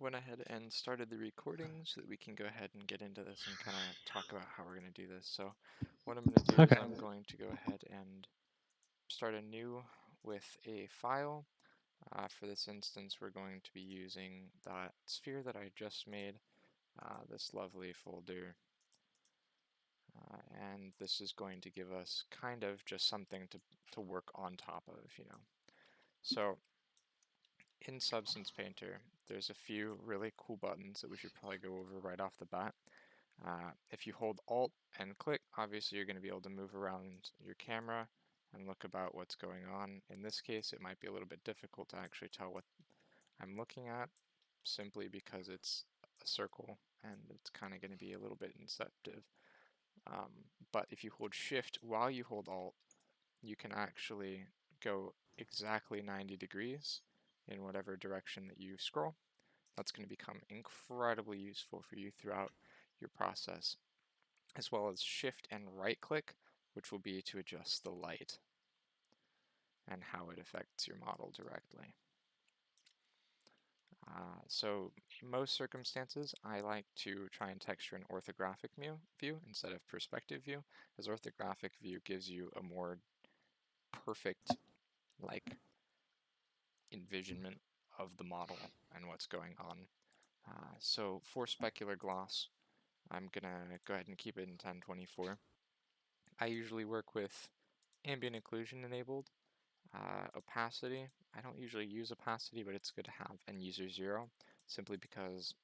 went ahead and started the recording so that we can go ahead and get into this and kind of talk about how we're going to do this. So what I'm going to do is Okay. I'm going to go ahead and start anew with a file. For this instance, we're going to be using that sphere that I just made, this lovely folder. And this is going to give us kind of just something to work on top of. So in Substance Painter, there's a few really cool buttons that we should probably go over right off the bat. If you hold Alt and click, obviously you're going to be able to move around your camera and look about what's going on. In this case, it might be a little bit difficult to actually tell what I'm looking at, simply because it's a circle and it's kind of going to be a little bit deceptive. But if you hold Shift while you hold Alt, you can actually go exactly 90 degrees in whatever direction that you scroll. That's going to become incredibly useful for you throughout your process, as well as Shift and right click, which will be to adjust the light and how it affects your model directly. So in most circumstances, I like to try and texture an orthographic view instead of perspective view, as orthographic view gives you a more perfect like envisionment of the model and what's going on. So for specular gloss, I'm gonna go ahead and keep it in 1024. I usually work with ambient occlusion enabled. Opacity, I don't usually use opacity, but it's good to have, and user 0, simply because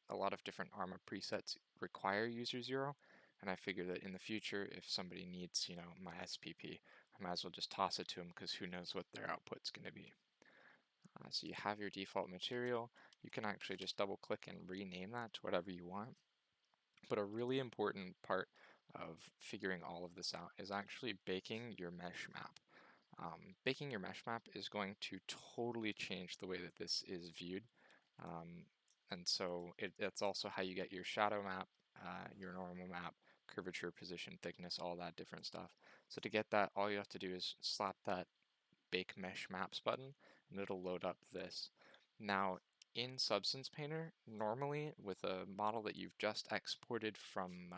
a lot of different ARMA presets require user 0, and I figure that in the future, if somebody needs, my SPP, I might as well just toss it to them, because who knows what their output's going to be. So you have your default material. You can actually just double click and rename that to whatever you want. But a really important part of figuring all of this out is actually baking your mesh map. Baking your mesh map is going to totally change the way that this is viewed. Um, and so that's also how you get your shadow map, your normal map, curvature, position, thickness, all that different stuff. So to get that, all you have to do is slap that Bake Mesh Maps button, and it'll load up this. Now, in Substance Painter, normally with a model that you've just exported from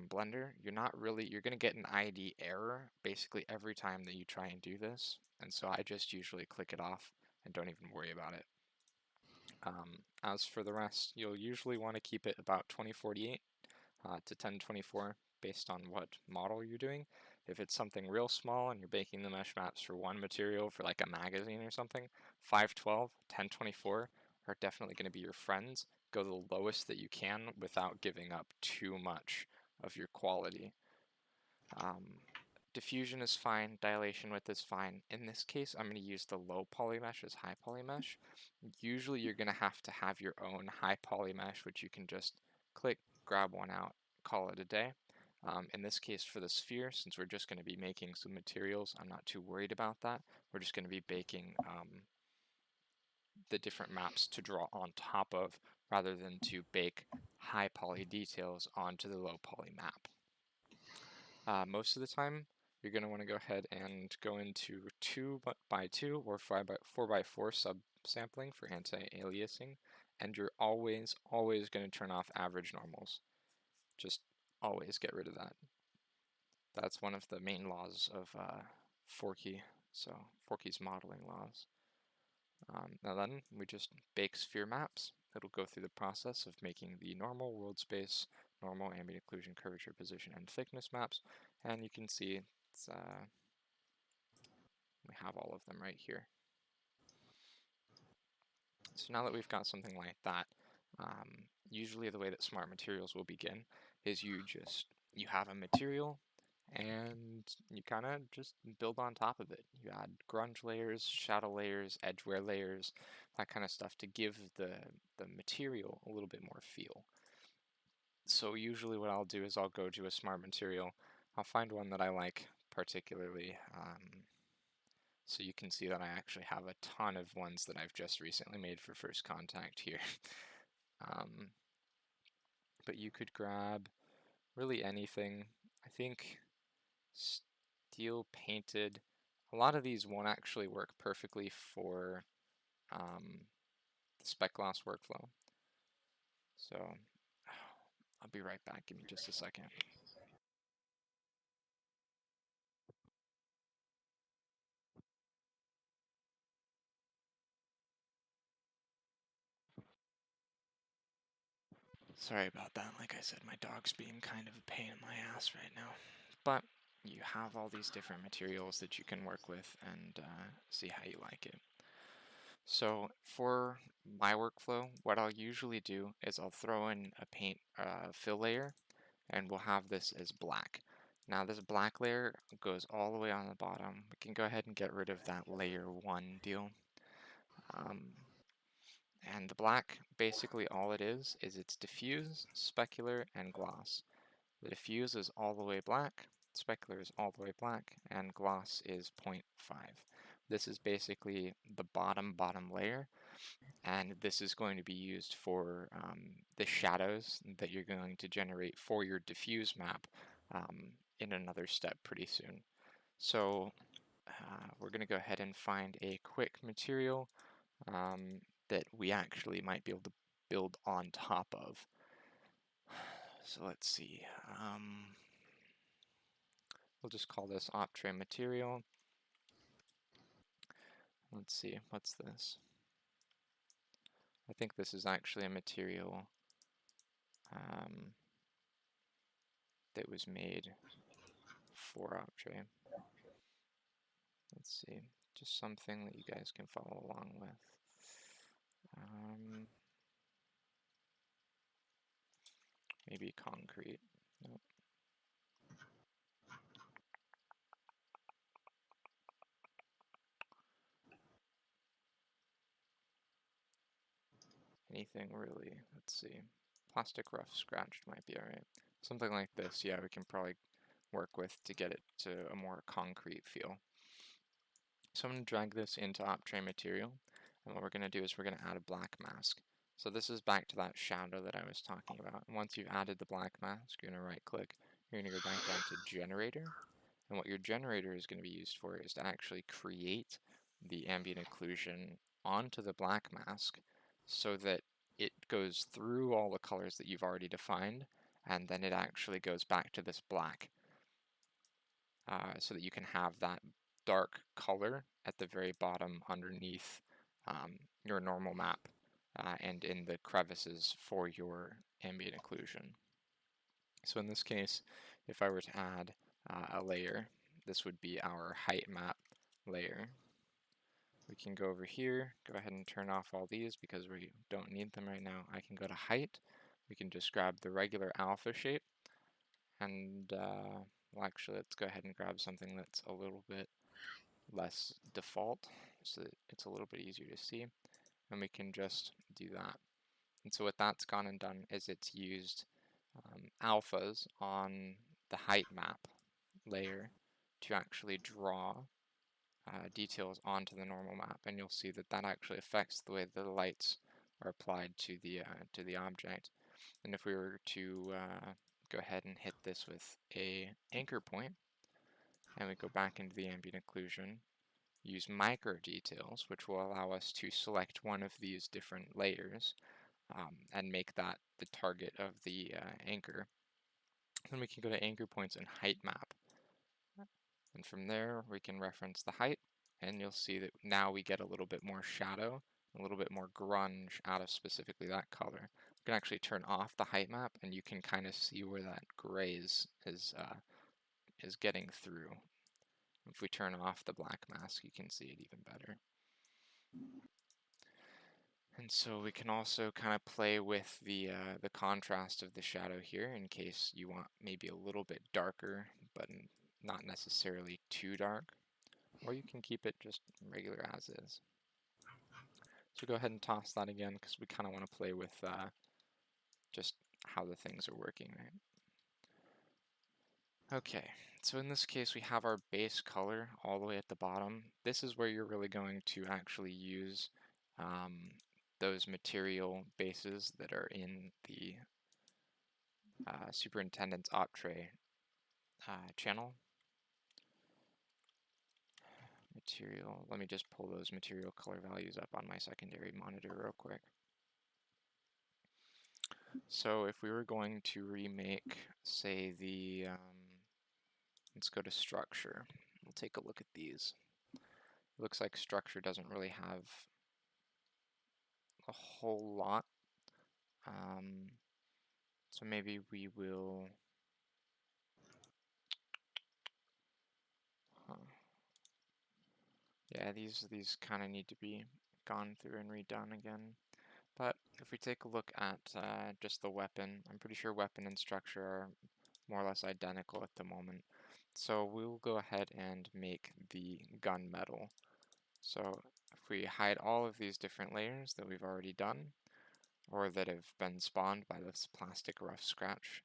Blender, you're going to get an ID error basically every time that you try and do this. And so I just usually click it off and don't even worry about it. As for the rest, you'll usually want to keep it about 2048 to 1024 based on what model you're doing. If it's something real small and you're baking the mesh maps for one material for like a magazine or something, 512, 1024 are definitely going to be your friends. Go the lowest that you can without giving up too much of your quality. Um, Diffusion is fine, dilation width is fine. In this case, I'm going to use the low poly mesh as high poly mesh. Usually you're going to have your own high poly mesh, which you can just click, grab one out, call it a day. In this case for the sphere, since we're just going to be making some materials, I'm not too worried about that. We're just going to be baking the different maps to draw on top of, rather than to bake high poly details onto the low poly map. Most of the time, you're going to want to go ahead and go into 2x2 or 4x4 subsampling for anti-aliasing, and you're always going to turn off average normals. Just always get rid of that. That's one of the main laws of Forkey, so Forkey's modeling laws. Now then, we just bake sphere maps. It'll go through the process of making the normal world space, normal ambient occlusion, curvature, position, and thickness maps, and you can see we have all of them right here. So now that we've got something like that, usually the way that smart materials will begin is you have a material and you kind of just build on top of it. You add grunge layers, shadow layers, edgeware layers, that kind of stuff to give the material a little bit more feel. So usually what I'll do is I'll go to a smart material. I'll find one that I like particularly. So you can see that I actually have a ton of ones that I've just recently made for First Contact here. um, but you could grab really anything. I think steel painted. A lot of these won't actually work perfectly for spec gloss workflow. So I'll be right back. Give me just a second. Sorry about that. Like I said, my dog's being kind of a pain in my ass right now. But you have all these different materials that you can work with and see how you like it. So for my workflow, what I'll usually do is I'll throw in a paint fill layer, and we'll have this as black. Now this black layer goes all the way on the bottom. We can go ahead and get rid of that layer 1 deal. And the black, basically all it is it's diffuse, specular, and gloss. The diffuse is all the way black, specular is all the way black, and gloss is 0.5. This is basically the bottom layer, and this is going to be used for the shadows that you're going to generate for your diffuse map in another step pretty soon. So we're going to go ahead and find a quick material that we actually might be able to build on top of. So let's see. We'll just call this OPTRE material. Let's see, what's this? I think this is actually a material that was made for OPTRE. Let's see, just something that you guys can follow along with. Maybe concrete. Nope. Anything really, let's see. Plastic rough scratched might be alright. Something like this, yeah, we can probably work with to get it to a more concrete feel. So I'm going to drag this into OPTRE material, and what we're going to do is we're going to add a black mask. So this is back to that shadow that I was talking about. And once you've added the black mask, you're going to right click, you're going to go back down to generator, and what your generator is going to be used for is to actually create the ambient occlusion onto the black mask so that it goes through all the colors that you've already defined, and then it actually goes back to this black so that you can have that dark color at the very bottom underneath your normal map and in the crevices for your ambient occlusion. So in this case, if I were to add a layer, this would be our height map layer. We can go over here, go ahead and turn off all these because we don't need them right now. I can go to height. We can just grab the regular alpha shape, and well, actually, let's go ahead and grab something that's a little bit less default so that it's a little bit easier to see, and we can just do that. And so what that's gone and done is it's used alphas on the height map layer to actually draw details onto the normal map, and you'll see that that actually affects the way the lights are applied to the object. And if we were to go ahead and hit this with a anchor point, and we go back into the ambient occlusion, use micro details, which will allow us to select one of these different layers and make that the target of the anchor. Then we can go to anchor points and height map. And from there, we can reference the height, and you'll see that now we get a little bit more shadow, a little bit more grunge out of specifically that color. We can actually turn off the height map, and you can kind of see where that grays is getting through. If we turn off the black mask, you can see it even better. And so we can also kind of play with the contrast of the shadow here in case you want maybe a little bit darker, but not necessarily too dark. Or you can keep it just regular as is. So go ahead and toss that again because we kind of want to play with just how the things are working, right? Okay, so in this case we have our base color all the way at the bottom. This is where you're really going to actually use those material bases that are in the Superintendent's OPTRE channel. material. Let me just pull those material color values up on my secondary monitor real quick. So if we were going to remake, say, let's go to structure. We'll take a look at these. It looks like structure doesn't really have a whole lot. So maybe we will, yeah, these kind of need to be gone through and redone again. But if we take a look at just the weapon, I'm pretty sure weapon and structure are more or less identical at the moment. So we'll go ahead and make the gunmetal. So if we hide all of these different layers that we've already done, or that have been spawned by this plastic rough scratch,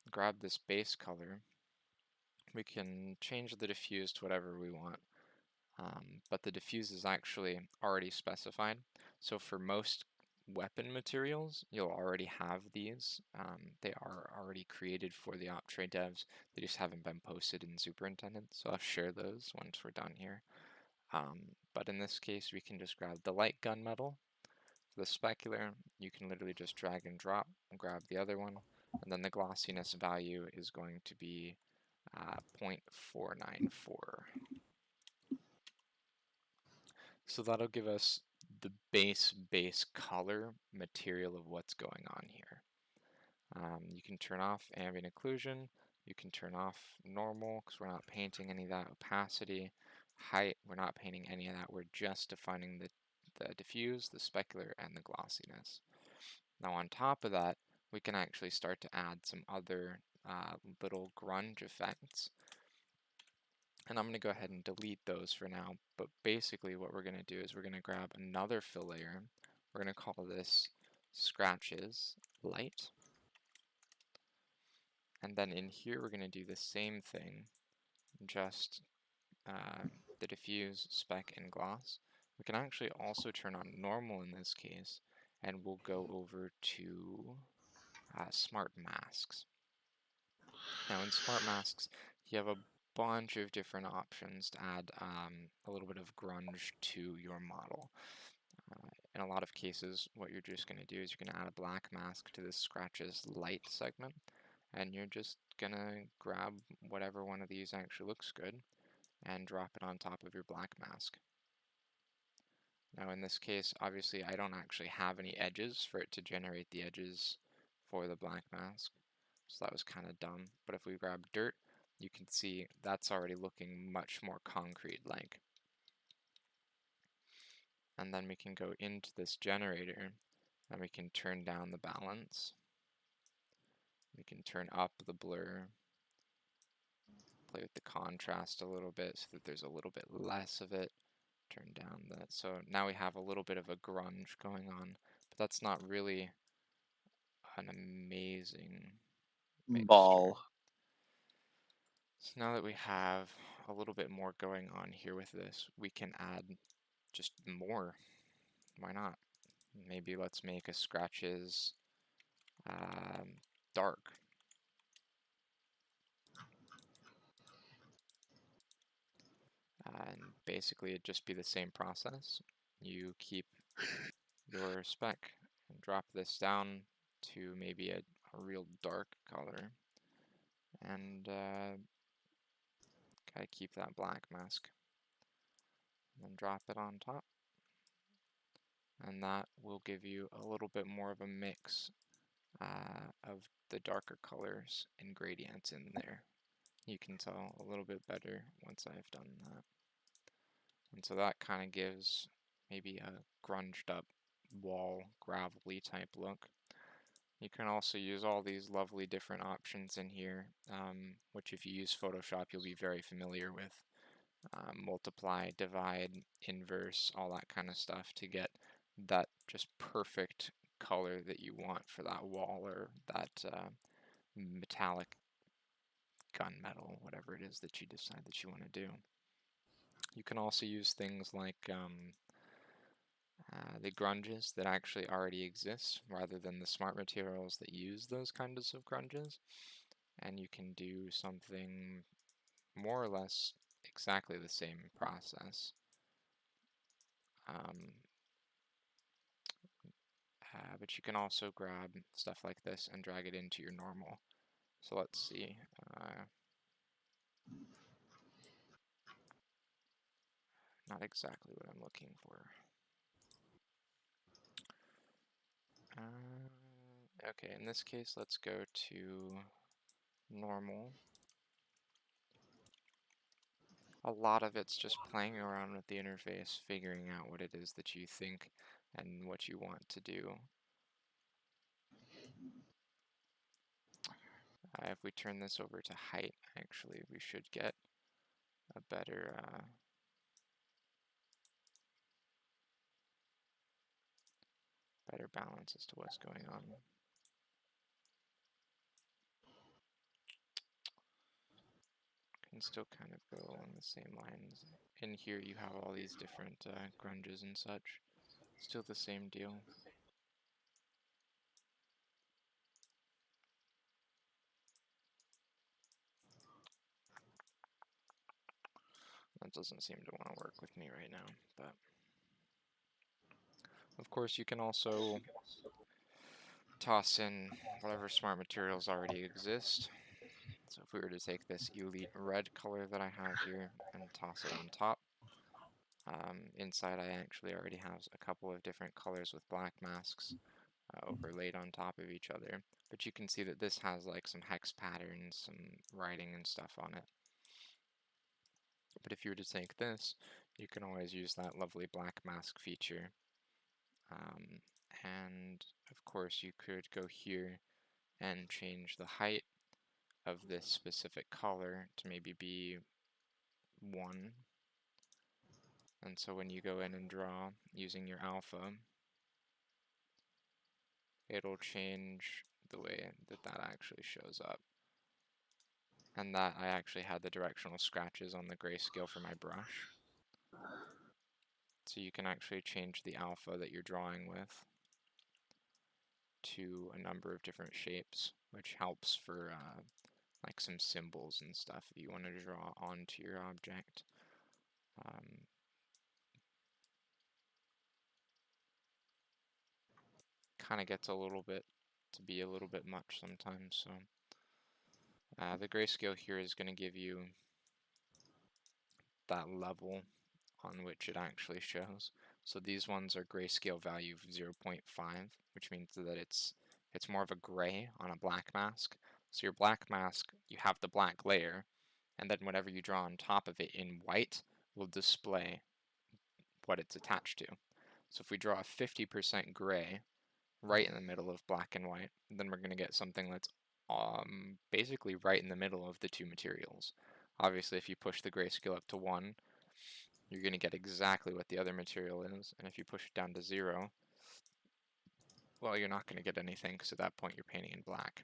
grab this base color, we can change the diffuse to whatever we want. But the diffuse is actually already specified. So for most weapon materials, you'll already have these. They are already created for the OPTRE devs. They just haven't been posted in Superintendent, so I'll share those once we're done here. But in this case, we can just grab the light gunmetal. For the specular, you can literally just drag and drop and grab the other one, and then the glossiness value is going to be 0.494. So that'll give us the base color material of what's going on here. You can turn off ambient occlusion, you can turn off normal because we're not painting any of that, opacity, height, we're not painting any of that, we're just defining the diffuse, the specular, and the glossiness. Now on top of that, we can actually start to add some other little grunge effects. And I'm going to go ahead and delete those for now, but basically what we're going to do is we're going to grab another fill layer. We're going to call this scratches light. And then in here we're going to do the same thing, just the diffuse, spec, and gloss. We can actually also turn on normal in this case, and we'll go over to smart masks. Now in smart masks, you have a bunch of different options to add a little bit of grunge to your model. In a lot of cases, what you're just going to do is you're going to add a black mask to this scratches light segment, and you're just going to grab whatever one of these actually looks good and drop it on top of your black mask. Now in this case, obviously I don't actually have any edges for it to generate the edges for the black mask. So that was kind of dumb. But if we grab dirt, you can see that's already looking much more concrete-like. And then we can go into this generator and we can turn down the balance. We can turn up the blur, play with the contrast a little bit so that there's a little bit less of it. Turn down that. So now we have a little bit of a grunge going on, but that's not really an amazing mixture. Ball. So now that we have a little bit more going on here with this, we can add just more. Why not? Maybe let's make a scratches dark. And basically it'd just be the same process. You keep your spec and drop this down to maybe a real dark color. And gotta keep that black mask. And then drop it on top. And that will give you a little bit more of a mix of the darker colors and gradients in there. You can tell a little bit better once I've done that. And so that kind of gives maybe a grunged up wall, gravelly type look. You can also use all these lovely different options in here, which if you use Photoshop you'll be very familiar with. Multiply, divide, inverse, all that kind of stuff to get that just perfect color that you want for that wall or that metallic gunmetal, whatever it is that you decide that you want to do. You can also use things like the grunges that actually already exist rather than the smart materials that use those kinds of grunges, and you can do something more or less exactly the same process. But you can also grab stuff like this and drag it into your normal. So let's see. Not exactly what I'm looking for. Okay, in this case, let's go to normal. A lot of it's just playing around with the interface, figuring out what it is that you think and what you want to do. If we turn this over to height, actually, we should get a better balance as to what's going on. Can still kind of go along the same lines. In here you have all these different grunges and such. Still the same deal. That doesn't seem to want to work with me right now, but of course you can also toss in whatever smart materials already exist. So if we were to take this elite red color that I have here and toss it on top, inside I actually already have a couple of different colors with black masks overlaid on top of each other. But you can see that this has like some hex patterns, some writing and stuff on it. But if you were to take this, you can always use that lovely black mask feature. And of course you could go here and change the height of this specific color to maybe be 1. And so when you go in and draw using your alpha, it'll change the way that that actually shows up. And that I actually had the directional scratches on the grayscale for my brush. So you can actually change the alpha that you're drawing with to a number of different shapes, which helps for like some symbols and stuff if you want to draw onto your object. Kind of gets a little bit to be a little bit much sometimes. So the grayscale here is going to give you that level on which it actually shows. So these ones are grayscale value of 0.5, which means that it's more of a gray on a black mask. So your black mask, you have the black layer, and then whatever you draw on top of it in white will display what it's attached to. So if we draw a 50% gray right in the middle of black and white, then we're going to get something that's basically right in the middle of the two materials. Obviously, if you push the grayscale up to 1, you're going to get exactly what the other material is, and if you push it down to 0, well, you're not going to get anything, because at that point you're painting in black.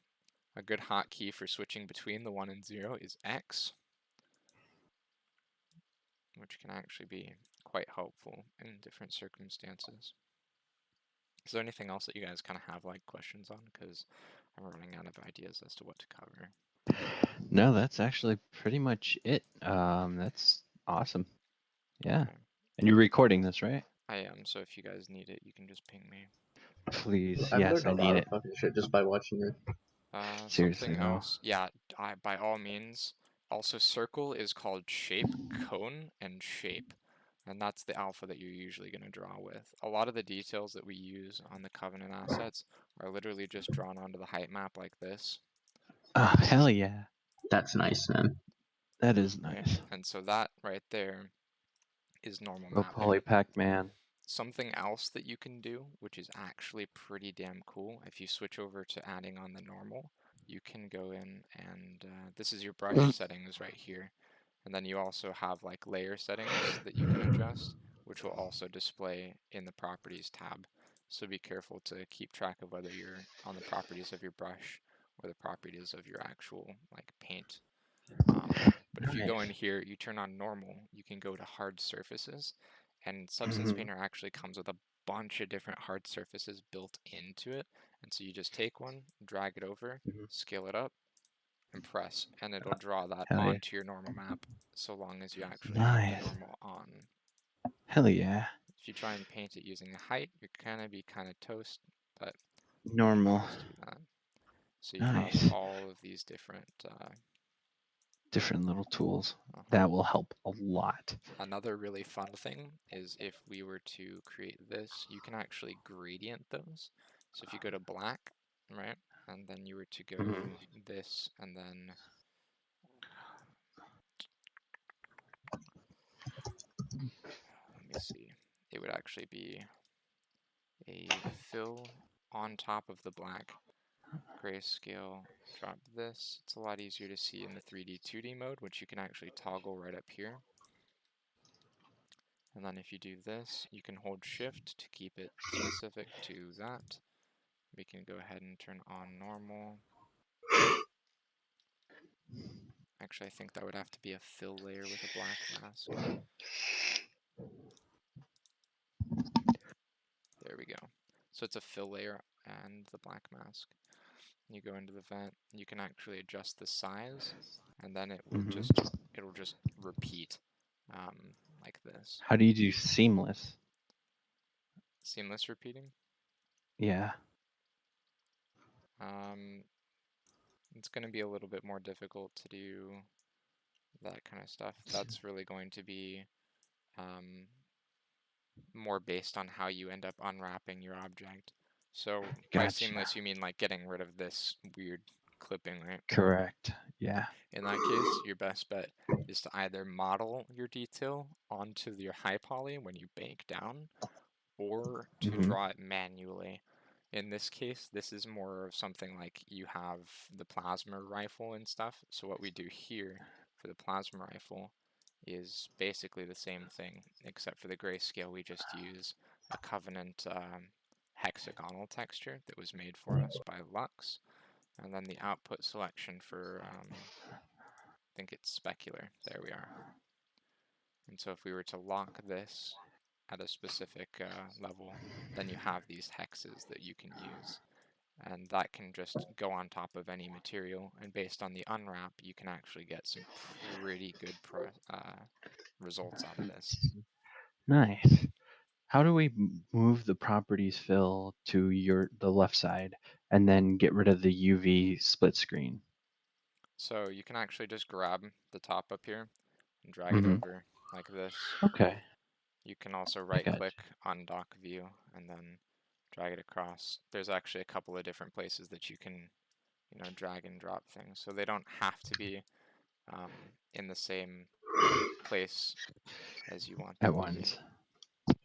A good hotkey for switching between the 1 and 0 is X, which can actually be quite helpful in different circumstances. Is there anything else that you guys kind of have like questions on? Because I'm running out of ideas as to what to cover. No, that's actually pretty much it. That's awesome. Yeah. Okay. And you're recording this, right? I am, so if you guys need it, you can just ping me. Please. I've Yes, learned I a need lot of it. fucking shit just by watching you. Seriously, Something though. else, yeah, by all means. Also, circle is called shape, cone, and shape. And that's the alpha that you're usually going to draw with. A lot of the details that we use on the Covenant assets are literally just drawn onto the height map like this. Oh, hell yeah. That's nice, man. That is Right? nice. And so that right there is normal Go mapping. Polypack Man. Something else that you can do, which is actually pretty damn cool, if you switch over to adding on the normal, you can go in and this is your brush settings right here. And then you also have like layer settings that you can adjust, which will also display in the properties tab. So be careful to keep track of whether you're on the properties of your brush or the properties of your actual like paint. But if you go in Nice. here, you turn on normal, you can go to hard surfaces, and Substance Mhm. Painter actually comes with a bunch of different hard surfaces built into it. And so you just take one, drag it over, Mhm. scale it up, and press, and it'll draw that Hell yeah. onto your normal map so long as you actually have the Nice. normal on. Hell yeah. If you try and paint it using the height, you're gonna be kind of toast, but Normal. just do that. So you have Nice. all of these different. Different little tools. Uh-huh. That will help a lot. Another really fun thing is if we were to create this, you can actually gradient those. So if you go to black, right, and then you were to go this, and then let me see, it would actually be a fill on top of the black, grayscale, drop this. It's a lot easier to see in the 3D 2D mode, which you can actually toggle right up here. And then if you do this, you can hold shift to keep it specific to that. We can go ahead and turn on normal. Actually, I think that would have to be a fill layer with a black mask. There we go. So it's a fill layer and the black mask. You go into the vent, you can actually adjust the size, and then it will it'll just repeat like this. How do you do seamless? Seamless repeating. Yeah. It's going to be a little bit more difficult to do that kind of stuff. That's really going to be more based on how you end up unwrapping your object. So by Gotcha. seamless, you mean like getting rid of this weird clipping, right? Correct. Yeah. In that case, your best bet is to either model your detail onto your high poly when you bank down, or to draw it manually. In this case, this is more of something like you have the plasma rifle and stuff. So what we do here for the plasma rifle is basically the same thing, except for the grayscale, we just use a Covenant hexagonal texture that was made for us by Lux. And then the output selection for, I think it's specular. There we are. And so if we were to lock this at a specific level, then you have these hexes that you can use. And that can just go on top of any material. And based on the unwrap, you can actually get some pretty good results out of this. Nice. How do we move the properties fill to the left side and then get rid of the UV split screen? So you can actually just grab the top up here and drag it over like this. Okay. You can also I right got click on dock view and then drag it across. There's actually a couple of different places that you can, drag and drop things. So they don't have to be in the same place as you want at them to be. once.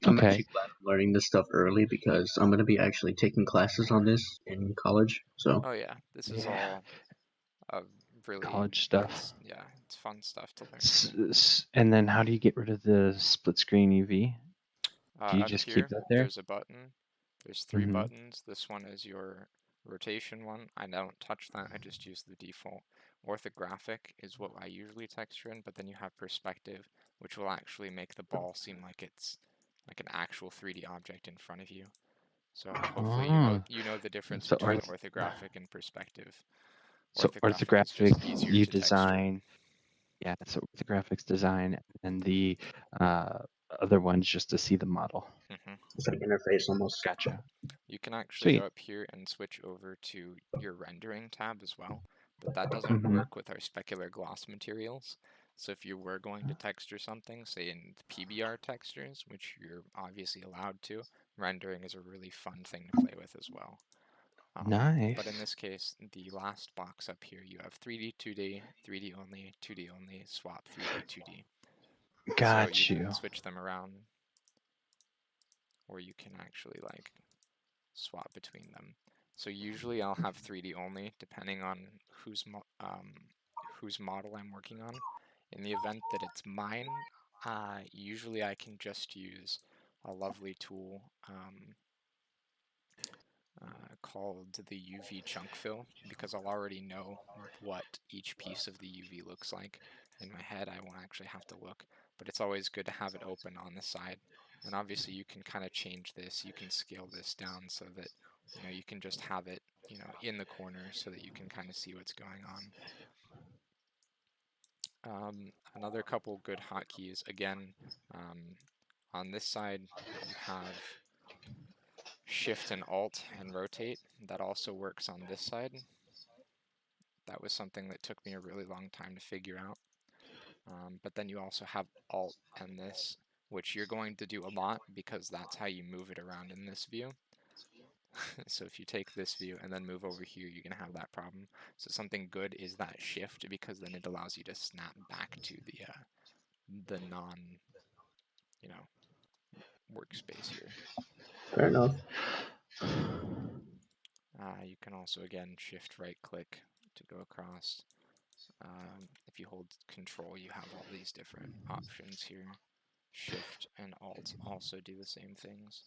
I'm Okay. actually glad I'm learning this stuff early because I'm going to be actually taking classes on this in college. So Oh yeah, this is Yeah. all really, College stuff. it's fun stuff to learn. And then how do you get rid of the split screen UV? Do you Up just keep here, that there? there's a button. There's 3 buttons. This one is your rotation one. I don't touch that. I just use the default. Orthographic is what I usually texture in, but then you have perspective, which will actually make the ball seem like it's like an actual 3D object in front of you. So hopefully you know the difference So between orthographic and perspective. So Orthographic is orthographic, just easier you to texture in. design. Yeah, so orthographics design, and the other one's just to see the model. it's like interface almost. Gotcha. You can actually Sweet. go up here and switch over to your rendering tab as well, but that doesn't work with our specular gloss materials. So if you were going to texture something, say in the PBR textures, which you're obviously allowed to, rendering is a really fun thing to play with as well. Nice. But in this case, the last box up here, you have 3D, 2D, 3D only, 2D only, swap 3D, 2D. So you Got you. can switch them around, or you can actually like swap between them. So usually I'll have 3D only, depending on whose model I'm working on. In the event that it's mine, usually I can just use a lovely tool called the UV chunk fill, because I'll already know what each piece of the UV looks like. In my head, I won't actually have to look, but it's always good to have it open on the side. And obviously you can kind of change this, you can scale this down so that, you can just have it, in the corner so that you can kind of see what's going on. Another couple good hotkeys, again, On this side, you have Shift and Alt and rotate. That also works on this side. That was something that took me a really long time to figure out. But then you also have Alt and this, which you're going to do a lot because that's how you move it around in this view. So if you take this view and then move over here, you're going to have that problem. So something good is that shift, because then it allows you to snap back to the non, workspace here. Fair enough. You can also, again, shift right click to go across. If you hold control, you have all these different options here. Shift and Alt also do the same things.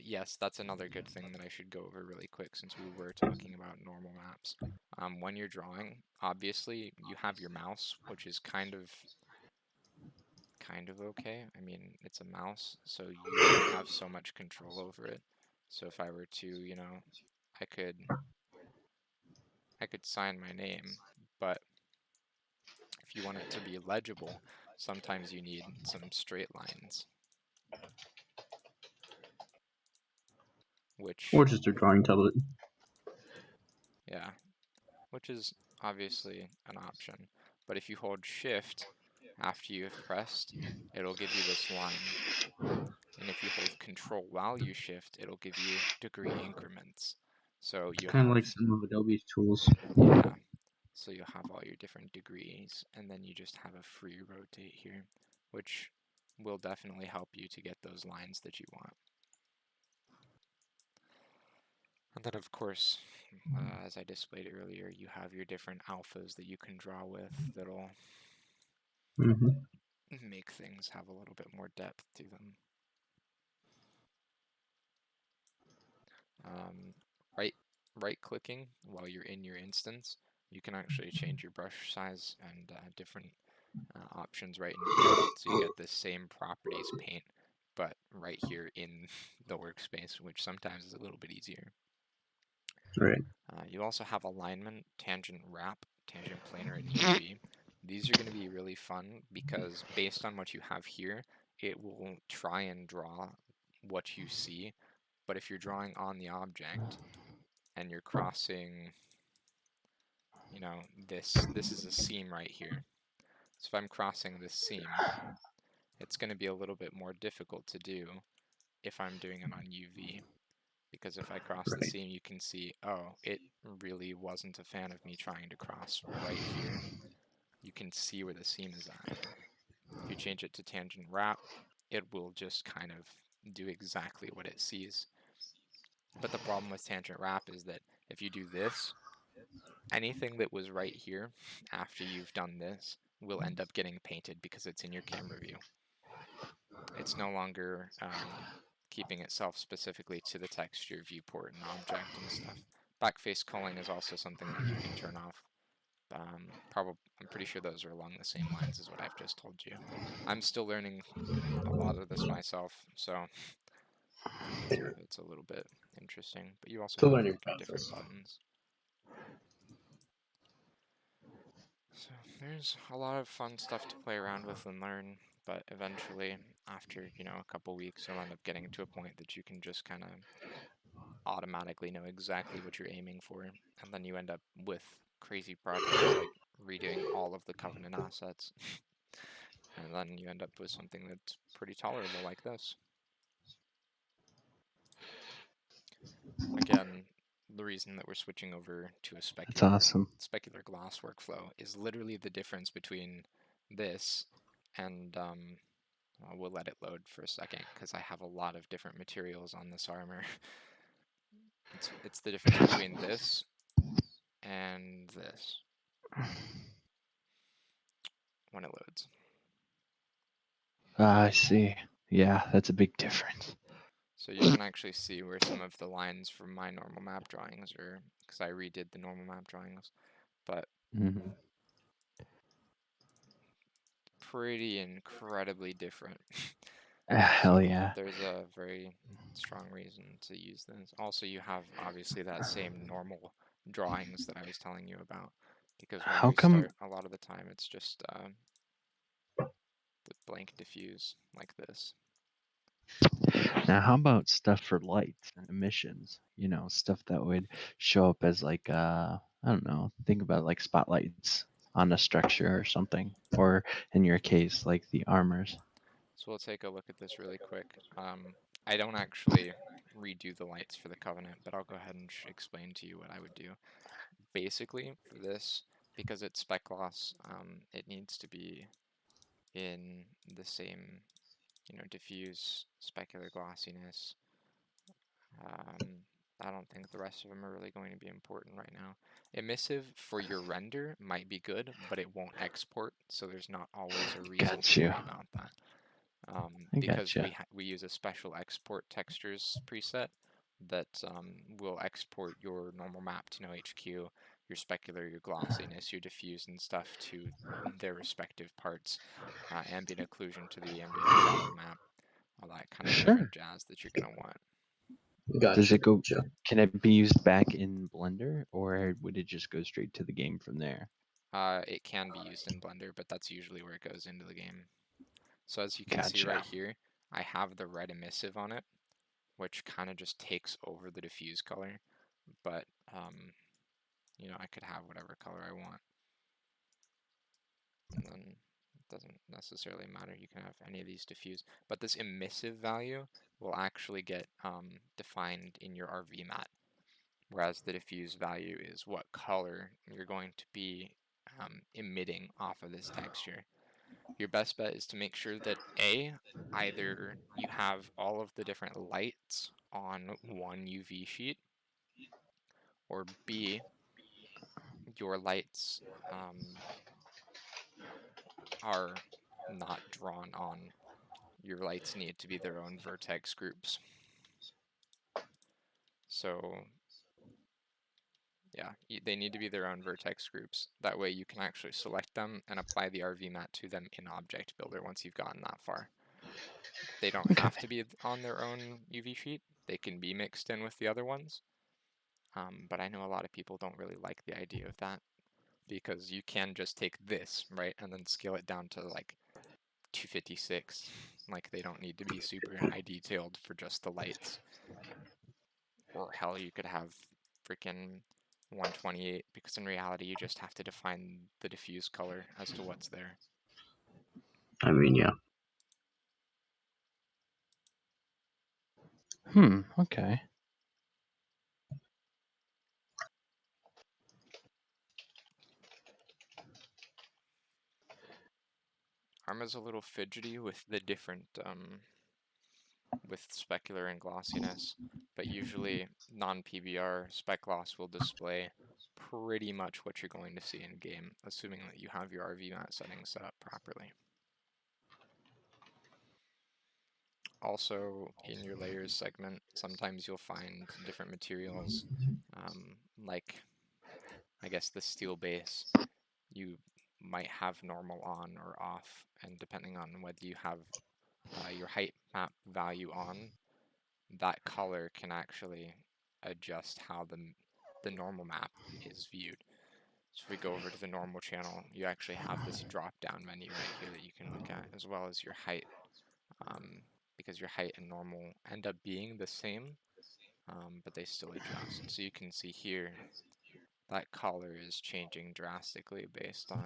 Yes, that's another good thing that I should go over really quick, since we were talking about normal maps. When you're drawing, obviously you have your mouse, which is kind of okay. I mean, it's a mouse, so you only have so much control over it. So if I were to, I could sign my name, but if you want it to be legible, sometimes you need some straight lines, which, Or just a drawing tablet. yeah, which is obviously an option. But if you hold Shift after you have pressed, it'll give you this line. And if you hold Control while you shift, it'll give you degree increments. So you'll Kind of have, like some of Adobe's tools. yeah, so you'll have all your different degrees, and then you just have a free rotate here, which will definitely help you to get those lines that you want. And then, of course, as I displayed earlier, you have your different alphas that you can draw with that'll make things have a little bit more depth to them. Right clicking while you're in your instance, you can actually change your brush size and different options right in here. So you get this same properties paint, but right here in the workspace, which sometimes is a little bit easier. Right. You also have alignment, tangent wrap, tangent planar, and UV. These are going to be really fun because based on what you have here, it will try and draw what you see. But if you're drawing on the object and you're crossing, this is a seam right here. So if I'm crossing this seam, it's going to be a little bit more difficult to do if I'm doing it on UV. Because if I cross the Right. seam, you can see, oh, it really wasn't a fan of me trying to cross right here. You can see where the seam is at. If you change it to tangent wrap, it will just kind of do exactly what it sees. But the problem with tangent wrap is that if you do this, anything that was right here after you've done this will end up getting painted because it's in your camera view. It's no longer keeping itself specifically to the texture, viewport, and object and stuff. Backface culling is also something that you can turn off. I'm pretty sure those are along the same lines as what I've just told you. I'm still learning a lot of this myself, so it's a little bit interesting. But you also It's a have learning like your different process. buttons. So there's a lot of fun stuff to play around with and learn, but eventually, after, a couple weeks, you'll end up getting to a point that you can just kind of automatically know exactly what you're aiming for, and then you end up with crazy projects like redoing all of the Covenant assets, and then you end up with something that's pretty tolerable like this. Again, the reason that we're switching over to a That's awesome. specular glass workflow is literally the difference between this and we'll let it load for a second because I have a lot of different materials on this armor. It's the difference between this and this when it loads. I see. Yeah, that's a big difference. So you can actually see where some of the lines from my normal map drawings are, because I redid the normal map drawings, but pretty incredibly different. Hell So yeah. there's a very strong reason to use this. Also, you have obviously that same normal drawings that I was telling you about, because when How you come? start, a lot of the time it's just the blank diffuse like this. Now, how about stuff for lights and emissions? Stuff that would show up as like I don't know. Think about like spotlights on a structure or something, or in your case, like the armors. So we'll take a look at this really quick. I don't actually redo the lights for the Covenant, but I'll go ahead and explain to you what I would do. Basically, for this, because it's spec gloss, it needs to be in the same, diffuse, specular glossiness. I don't think the rest of them are really going to be important right now. Emissive for your render might be good, but it won't export, so there's not always a reason Got to you. worry about that. I Because got you. we use a special export textures preset that will export your normal map to no HQ, your specular, your glossiness, your diffuse and stuff to their respective parts, ambient occlusion to the ambient shadow map, all that kind of different Sure. jazz that you're gonna want. Does Gotcha, it go? gotcha. Can it be used back in Blender, or would it just go straight to the game from there? It can be used in Blender, but that's usually where it goes into the game. So as you can see Gotcha. right here, I have the red emissive on it, which kind of just takes over the diffuse color, but I could have whatever color I want, and then it doesn't necessarily matter. You can have any of these diffuse, but this emissive value will actually get defined in your RV mat, whereas the diffuse value is what color you're going to be emitting off of this texture. Your best bet is to make sure that either you have all of the different lights on one UV sheet, or B, your lights are not drawn on. Your lights need to be their own vertex groups. So yeah, they need to be their own vertex groups. That way you can actually select them and apply the RV mat to them in Object Builder once you've gotten that far. They don't Okay. have to be on their own UV sheet. They can be mixed in with the other ones. But I know a lot of people don't really like the idea of that, because you can just take this, right, and then scale it down to like 256. Like, they don't need to be super high detailed for just the lights. Or hell, you could have freaking 128, because in reality you just have to define the diffuse color as to what's there. I mean, yeah. Okay. Arma's a little fidgety with the different with specular and glossiness, but usually non-PBR spec gloss will display pretty much what you're going to see in game, assuming that you have your RV mat settings set up properly. Also, in your layers segment, sometimes you'll find different materials, like, I guess, the steel base. You might have normal on or off, and depending on whether you have your height map value on, that color can actually adjust how the normal map is viewed. So if we go over to the normal channel, you actually have this drop down menu right here that you can look at, as well as your height, because your height and normal end up being the same, but they still adjust. So you can see here that color is changing drastically based on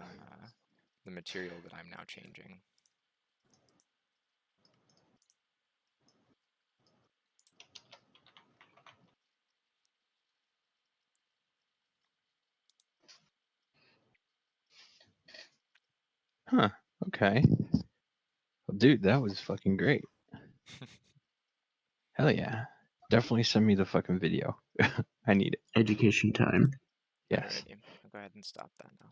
the material that I'm now changing. Huh. Okay. Well, dude, that was fucking great. Hell yeah. Definitely send me the fucking video. I need it. Education time. Yes. Alrighty, I'll go ahead and stop that now.